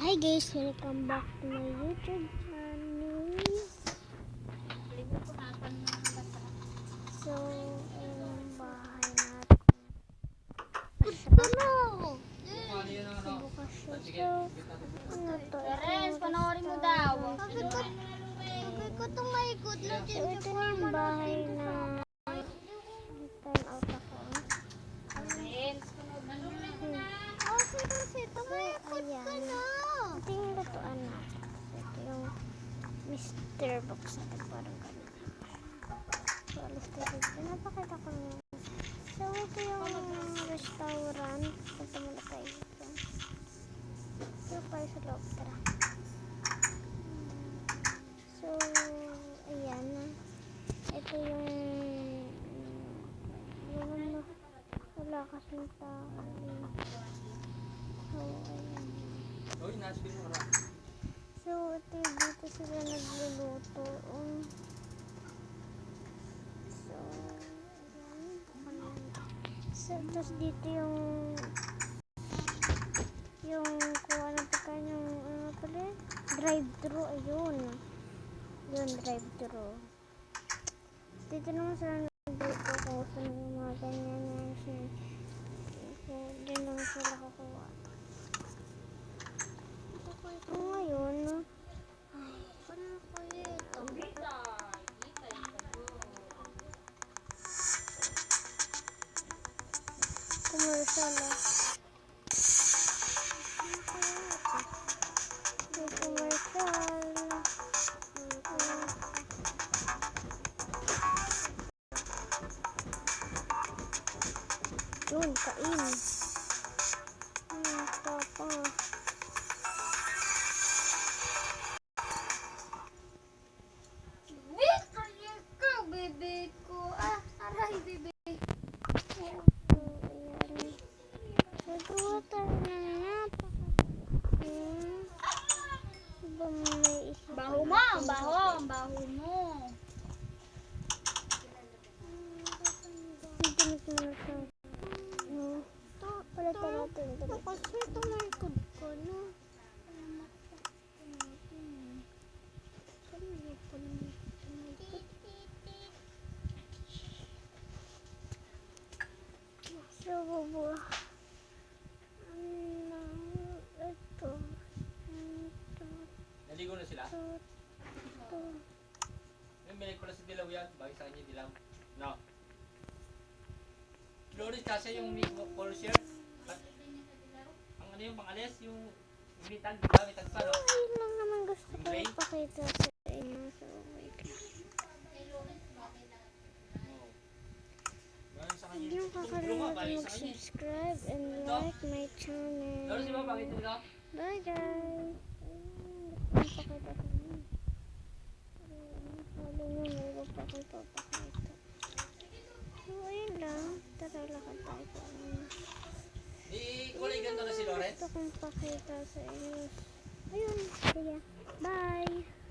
Hi guys, welcome back to my YouTube channel. So, yung bahay natin. Ano? Bukas siya. So, ano to? Terence, panoorin mo daw. Sabi ko itong maikot na dyan. So, ito na yung bahay na time out ako. Terence, panoorin mo na. Oh, kasi tumayakot ka na. Ito yung lutuan na. Ito yung Mr. Box natin. Parang ganun. So, alas tayo dito. Napakita ko na. So, ito yung restaurant. Punta muna tayo dito. Ito tayo sa loob. Tara. So, ayan. Ito yung wala kasing tao. So, ayan. So, ito dito sila nagluluto. So, ayan. So, tapos dito yung kuha ng pagkain yung ano pala? Drive-thru. Ayun. Yun, drive-thru. Dito naman sila nagluluto kung gusto ng mga ganyan yan. So, dyan lang sila kukuha. So, ngayon, ay, paano kaya ito? Commercial ah. May commercial. Yun, kain. Papa. Kaya ka, bebe ko. Aray, bebe. So, ayan. Nagawa tayo na Diba may isa Baho mo, ang baho, ang baho mo. Hindi na siya. Palitan natin. Kasi tumalikod ko na. So, bubuha. Ito. Naligo na sila? Ito. Yung binig pala si Dilaw yan. Bagay sa kanya Dilaw. No. Flores kasi yung call share. Ang ano yung pangalis? Yung mitag, diba? Mitag pa, no? Ayun lang naman gusto ko Gray? ipakita sa inyo. So, wait lang. Oo. Bagay sa kanya. Huwag niyong kakalimutan mag-subscribe and like my channel. Flores, diba? Bagay sa Dilaw? Bye guys! Gusto ko ipakita sa inyo. Sabi niyo, mayroon pa ko ipapakita. So, ayun lang. Tara, lakad tayo po. Di kulay ganito na si Lawrence? Gusto kong pakita sa inyo. Ayun, kaya. Bye!